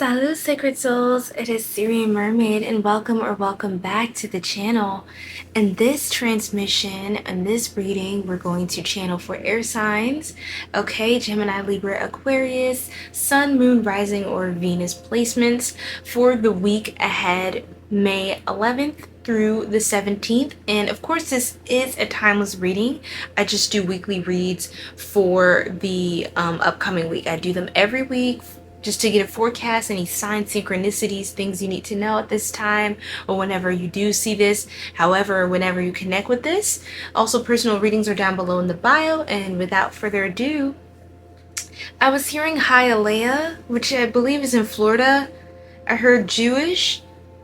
Salut sacred souls, it is Syrian Mermaid and welcome back to the channel. In this transmission and this reading, we're going to channel for air signs, okay, Gemini, Libra, Aquarius, Sun, Moon, Rising, or Venus placements for the week ahead, May 11th through the 17th. And of course, this is a timeless reading. I just do weekly reads for the upcoming week. I do them every week just to get a forecast, any signs, synchronicities, things you need to know at this time or whenever you do see this, however, whenever you connect with this. Also, personal readings are down below in the bio, and without further ado, I was hearing Hialeah, which I believe is in Florida. I heard Jewish.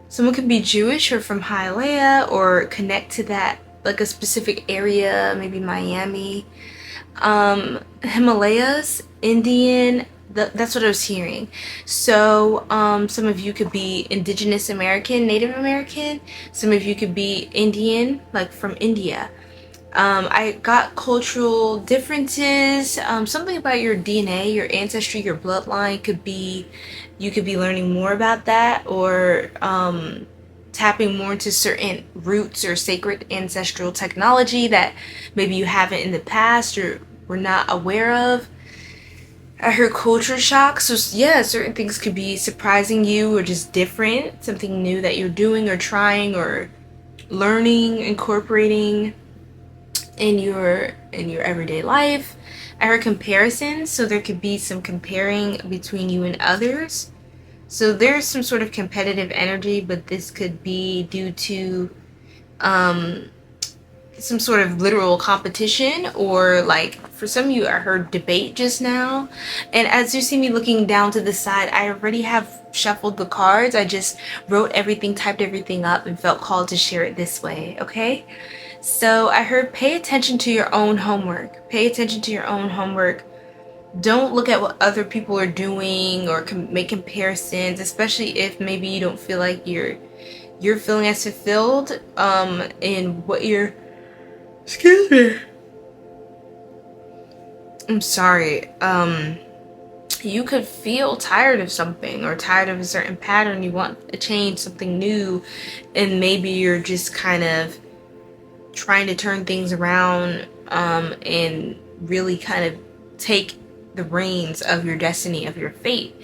Someone could be Jewish or from Hialeah or connect to that, like a specific area, maybe Miami. Himalayas, Indian, that's what I was hearing. So some of you could be Indigenous American, Native American. Some of you could be Indian, like from India. I got cultural differences, something about your DNA, your ancestry, your bloodline could be, you could be learning more about that, or tapping more into certain roots or sacred ancestral technology that maybe you haven't in the past or were not aware of. I heard culture shock, so yeah, certain things could be surprising you or just different, something new that you're doing or trying or learning, incorporating in your everyday life. I heard comparisons, so there could be some comparing between you and others. So there's some sort of competitive energy, but this could be due to some sort of literal competition, or like for some of you, I heard debate just now. And as you see me looking down to the side, I already have shuffled the cards. I just wrote everything, typed everything up, and felt called to share it this way, okay? So I heard pay attention to your own homework. Pay attention to your own homework. Don't look at what other people are doing or make comparisons, especially if maybe you don't feel like you're feeling as fulfilled in what you're, excuse me, I'm sorry, you could feel tired of something or tired of a certain pattern. You want a change, something new, and maybe you're just kind of trying to turn things around and really kind of take the reins of your destiny, of your fate,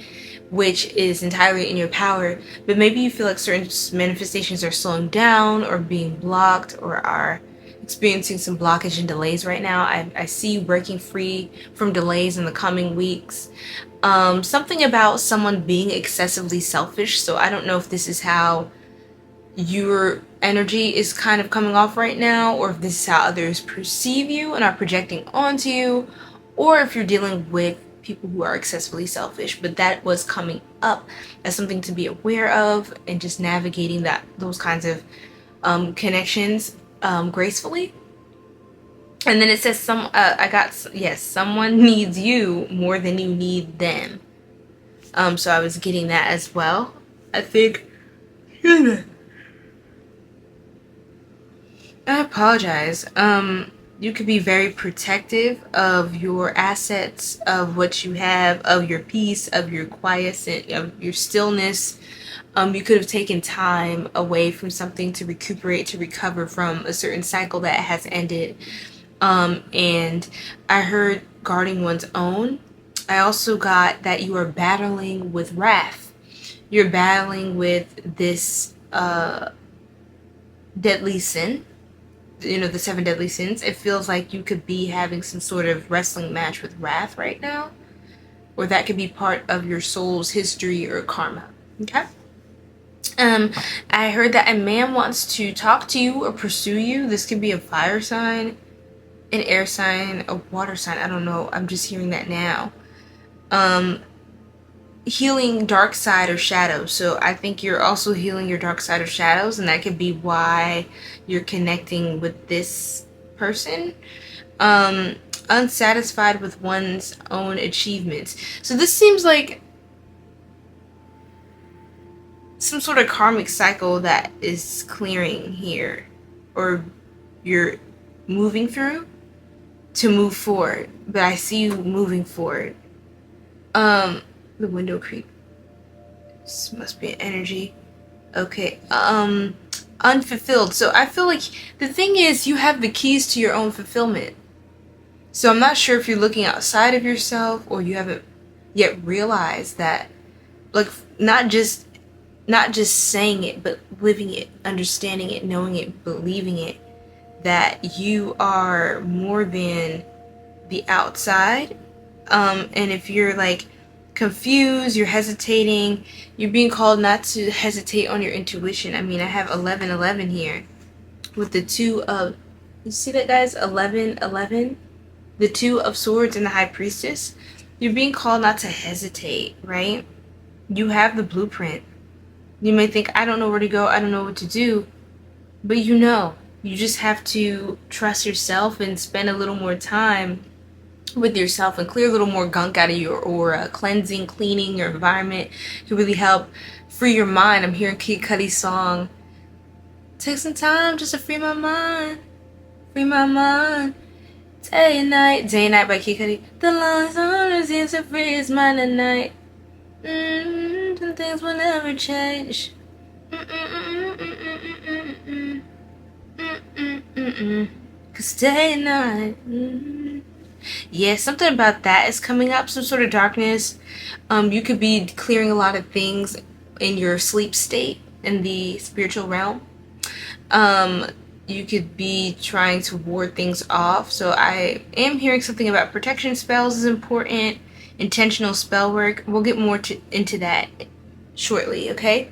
which is entirely in your power. But maybe you feel like certain manifestations are slowing down or being blocked or are experiencing some blockage and delays right now. I see you breaking free from delays in the coming weeks. Something about someone being excessively selfish. So I don't know if this is how your energy is kind of coming off right now, or if this is how others perceive you and are projecting onto you, or if you're dealing with people who are excessively selfish. But that was coming up as something to be aware of, and just navigating those kinds of connections gracefully. And then it says someone needs you more than you need them. So I was getting that as well. I think, I apologize. You could be very protective of your assets, of what you have, of your peace, of your quiet, of your stillness. You could have taken time away from something to recuperate, to recover from a certain cycle that has ended. And I heard guarding one's own. I also got that you are battling with wrath. You're battling with this deadly sin. You know, the 7 deadly sins. It feels like you could be having some sort of wrestling match with wrath right now, or that could be part of your soul's history or karma. Okay. I heard that a man wants to talk to you or pursue you. This could be a fire sign, an air sign, a water sign. I don't know. I'm just hearing that now. Healing dark side or shadows. So I think you're also healing your dark side or shadows, and that could be why you're connecting with this person. Unsatisfied with one's own achievements. So this seems like some sort of karmic cycle that is clearing here, or you're moving through to move forward. But I see you moving forward. The window creep. This must be an energy. Okay. Unfulfilled. So I feel like the thing is, you have the keys to your own fulfillment. So I'm not sure if you're looking outside of yourself, or you haven't yet realized that, like, not just saying it, but living it, understanding it, knowing it, believing it, that you are more than the outside. And if you're like confused, you're hesitating, you're being called not to hesitate on your intuition. I mean, I have 1111 here with the two of, you see that, guys? 1111, the two of swords and the high priestess. You're being called not to hesitate, right? You have the blueprint. You may think, I don't know where to go, I don't know what to do, but you know. You just have to trust yourself and spend a little more time with yourself and clear a little more gunk out of your aura. Cleansing, cleaning your environment can really help free your mind. I'm hearing Kid Cudi's song, take some time just to free my mind, free my mind. Day and night by Kid Cudi. The longest honor seems to free his mind at night. Some things will never change. Cause day and night. Yeah, something about that is coming up. Some sort of darkness. You could be clearing a lot of things in your sleep state in the spiritual realm. You could be trying to ward things off. So I am hearing something about protection spells is important. Intentional spell work. We'll get more into that shortly, okay?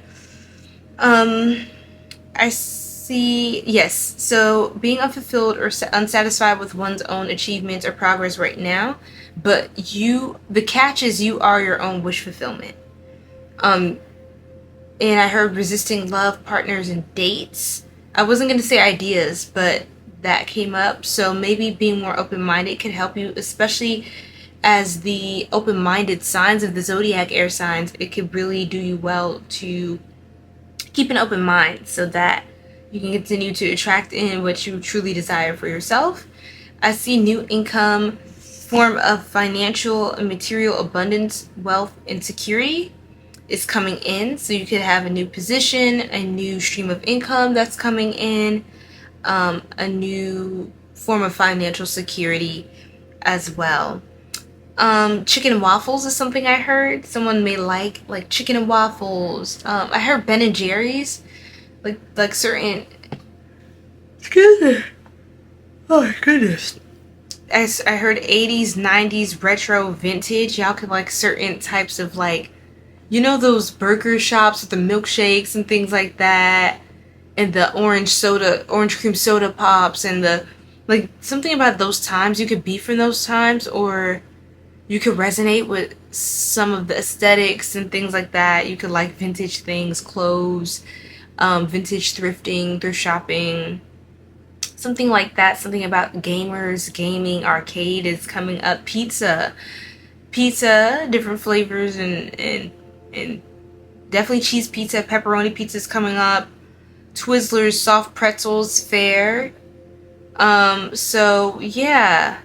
I see, yes, so being unfulfilled or unsatisfied with one's own achievements or progress right now, but the catch is you are your own wish fulfillment. And I heard resisting love, partners, and dates. I wasn't going to say ideas, but that came up. So maybe being more open-minded can help you, especially as the open-minded signs of the zodiac air signs. It could really do you well to keep an open mind so that you can continue to attract in what you truly desire for yourself. I see new income, form of financial and material abundance, wealth, and security is coming in. So you could have a new position, a new stream of income that's coming in, a new form of financial security as well. Chicken and waffles is something I heard. Someone may like chicken and waffles. I heard Ben and Jerry's, like certain. Oh my goodness. I heard 80s, 90s, retro, vintage. Y'all could like certain types of like, you know, those burger shops with the milkshakes and things like that, and the orange cream soda pops, and the like, something about those times. You could be from those times, or you could resonate with some of the aesthetics and things like that. You could like vintage things, clothes, vintage thrifting, thrift shopping, something like that. Something about gamers, gaming, arcade is coming up. Pizza, different flavors, and definitely cheese pizza, pepperoni pizza is coming up. Twizzlers, soft pretzels, fair. So yeah.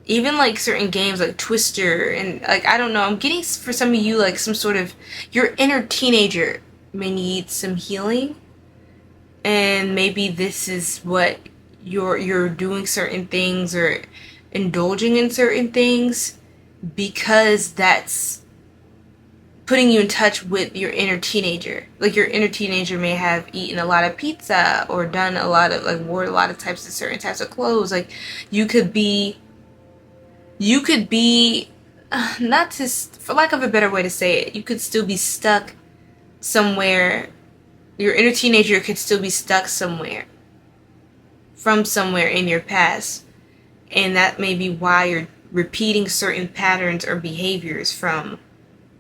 Even like certain games like Twister, and like, I don't know, I'm getting for some of you like some sort of, your inner teenager may need some healing, and maybe this is what you're doing certain things or indulging in certain things because that's putting you in touch with your inner teenager. Like, your inner teenager may have eaten a lot of pizza or done a lot of like, wore a lot of certain types of clothes. Like, you could be not to, for lack of a better way to say it, you could still be stuck somewhere. Your inner teenager could still be stuck somewhere in your past, and that may be why you're repeating certain patterns or behaviors from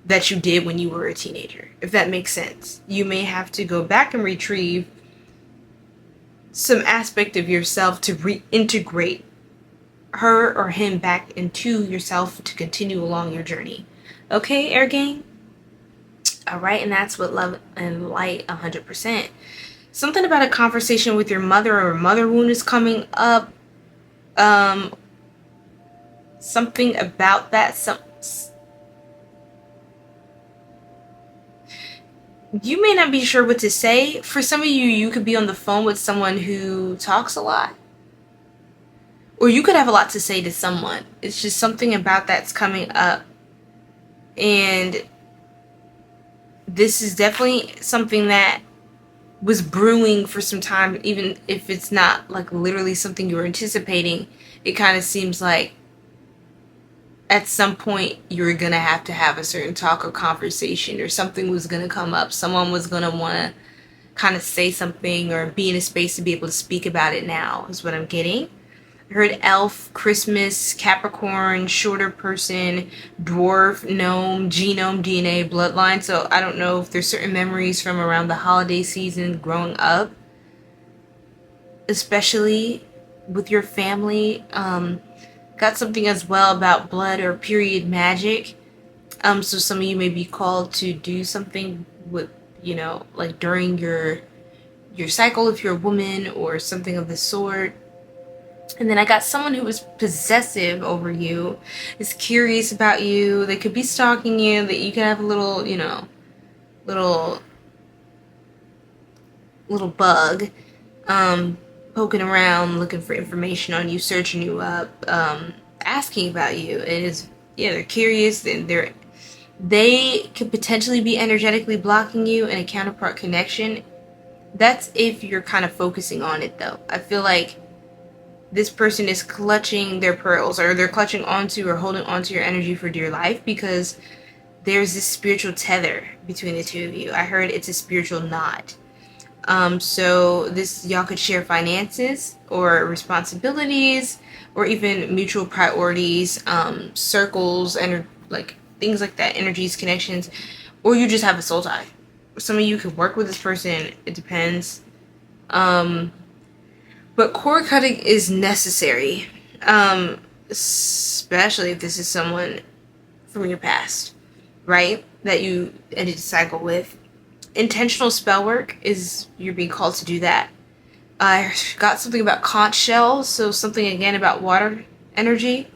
that you did when you were a teenager, if that makes sense. You may have to go back and retrieve some aspect of yourself to reintegrate her or him back into yourself to continue along your journey. Okay, Air Gang? Alright, and that's what love and light 100%. Something about a conversation with your mother or mother wound is coming up. Something about that. you may not be sure what to say. For some of you, you could be on the phone with someone who talks a lot. Or you could have a lot to say to someone. It's just something about that's coming up. And this is definitely something that was brewing for some time, even if it's not like literally something you were anticipating. It kind of seems like at some point you're gonna have to have a certain talk or conversation, or something was gonna come up. Someone was gonna want to kind of say something or be in a space to be able to speak about it now, is what I'm getting. I heard elf, Christmas, Capricorn, shorter person, dwarf, gnome, genome, DNA, bloodline. So I don't know if there's certain memories from around the holiday season growing up, especially with your family. Got something as well about blood or period magic. So some of you may be called to do something with, like during your cycle if you're a woman, or something of the sort. And then I got someone who was possessive over you, is curious about you. They could be stalking you, that you could have a little, little bug, poking around, looking for information on you, searching you up, asking about you. They're curious, and they could potentially be energetically blocking you in a counterpart connection. That's if you're kind of focusing on it, though. I feel like this person is clutching their pearls, or they're clutching onto or holding onto your energy for dear life, because there's this spiritual tether between the two of you. I heard it's a spiritual knot. So y'all could share finances or responsibilities, or even mutual priorities, circles, and like things like that, energies, connections, or you just have a soul tie. Some of you could work with this person. It depends. But cord cutting is necessary, especially if this is someone from your past, right? That you ended to cycle with. Intentional spell work is, you're being called to do that. I got something about conch shells, so something again about water energy.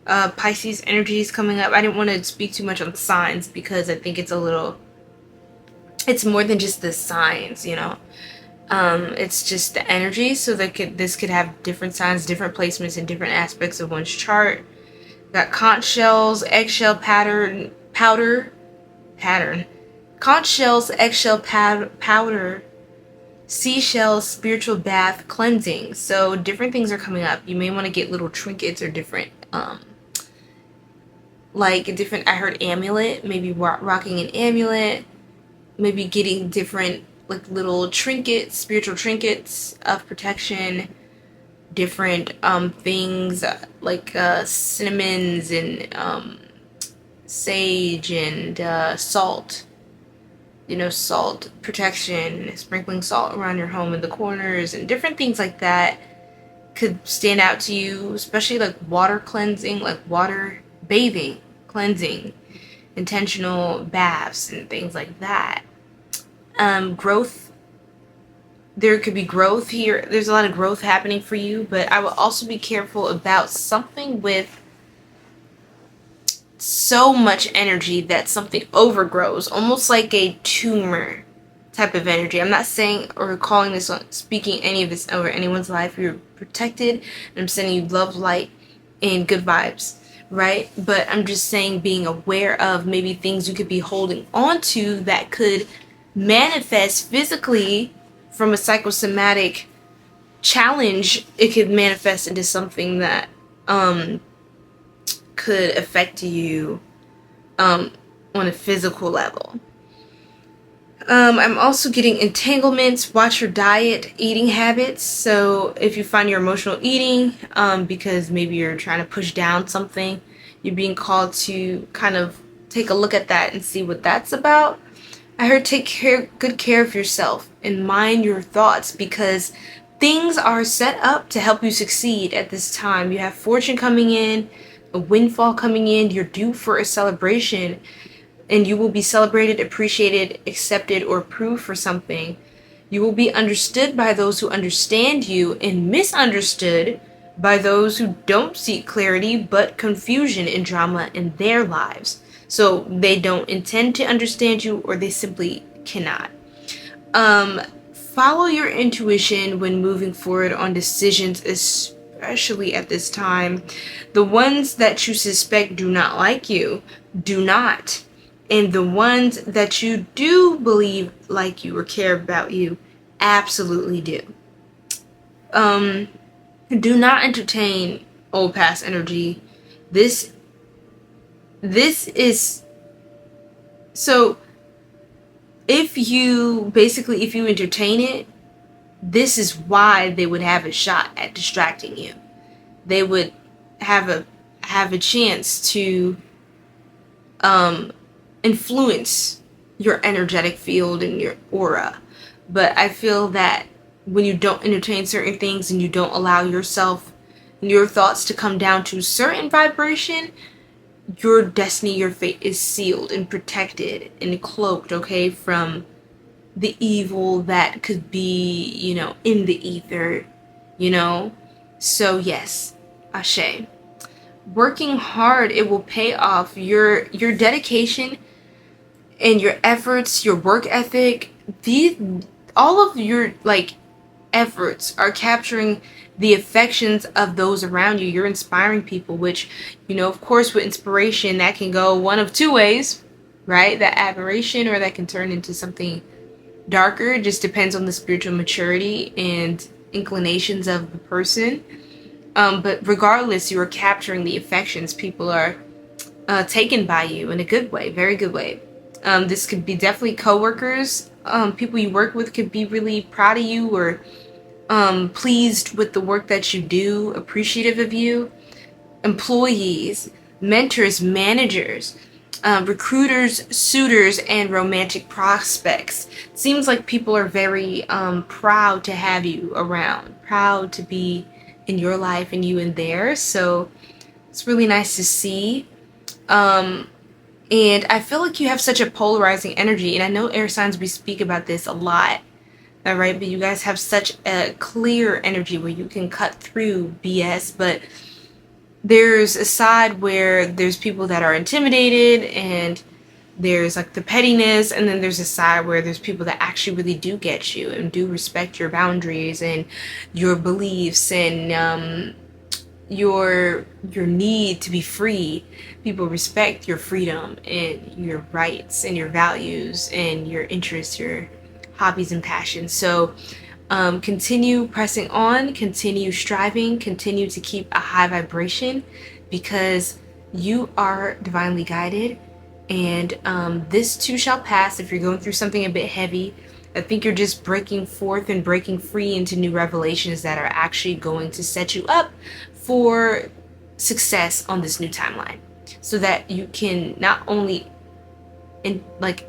Pisces energy is coming up. I didn't want to speak too much on signs, because I think it's more than just the signs, it's just the energy. So this could have different signs, different placements, in different aspects of one's chart. Got conch shells, eggshell powder, conch shells, eggshell powder, seashells, spiritual bath, cleansing. So different things are coming up. You may want to get little trinkets or different, I heard amulet, maybe rocking an amulet, maybe getting different like little trinkets, spiritual trinkets of protection, different things like cinnamons and sage and salt. Salt protection, sprinkling salt around your home in the corners, and different things like that could stand out to you, especially like water cleansing, like water bathing, cleansing, intentional baths, and things like that. Growth. There could be growth here. There's a lot of growth happening for you, but I will also be careful about something with so much energy that something overgrows, almost like a tumor type of energy. I'm not saying or calling this on speaking any of this over anyone's life. You're protected, and I'm sending you love, light, and good vibes, right? But I'm just saying, being aware of maybe things you could be holding on to that could manifest physically from a psychosomatic challenge. It could manifest into something that could affect you on a physical level. I'm also getting entanglements. Watch your diet, eating habits. So if you find your emotional eating, because maybe you're trying to push down something, you're being called to kind of take a look at that and see what that's about. I heard take good care of yourself and mind your thoughts, because things are set up to help you succeed at this time. You have fortune coming in, a windfall coming in. You're due for a celebration, and you will be celebrated, appreciated, accepted, or approved for something. You will be understood by those who understand you, and misunderstood by those who don't seek clarity but confusion and drama in their lives. So they don't intend to understand you, or they simply cannot. Follow your intuition when moving forward on decisions, especially at this time. The ones that you suspect do not like you, do not. And the ones that you do believe like you or care about you, absolutely do. Do not entertain old past energy. This is, so if you entertain it, this is why they would have a shot at distracting you. They would have a chance to influence your energetic field and your aura. But I feel that when you don't entertain certain things and you don't allow yourself and your thoughts to come down to certain vibration, your destiny, your fate is sealed and protected and cloaked, okay, from the evil that could be, you know, in the ether, you know. So yes, Ashe. Working hard, it will pay off. Your dedication and your efforts, your work ethic, all of your efforts are capturing the affections of those around you. You're inspiring people, which, you know, of course, with inspiration, that can go one of two ways, right? That admiration, or that can turn into something darker. It just depends on the spiritual maturity and inclinations of the person. But regardless, you are capturing the affections. People are taken by you in a good way, very good way. This could be definitely coworkers. People you work with could be really proud of you, or pleased with the work that you do, appreciative of you. Employees, mentors, managers, recruiters, suitors, and romantic prospects. It seems like people are very proud to have you around, proud to be in your life and you in theirs. So it's really nice to see. And I feel like you have such a polarizing energy, and I know air signs, we speak about this a lot, all right? But you guys have such a clear energy where you can cut through BS, but there's a side where there's people that are intimidated, and there's like the pettiness, and then there's a side where there's people that actually really do get you and do respect your boundaries and your beliefs and your need to be free. People respect your freedom and your rights and your values and your interests, your hobbies and passions. So continue pressing on, continue striving, continue to keep a high vibration, because you are divinely guided. And this too shall pass. If you're going through something a bit heavy, I think you're just breaking forth and breaking free into new revelations that are actually going to set you up for success on this new timeline, so that you can not only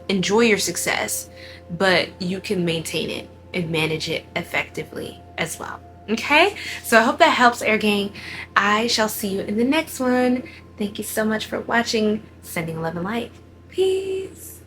enjoy your success, but you can maintain it and manage it effectively as well. Okay, so I hope that helps, Air Gang. I shall see you in the next one. Thank you so much for watching. Sending love and light. Peace.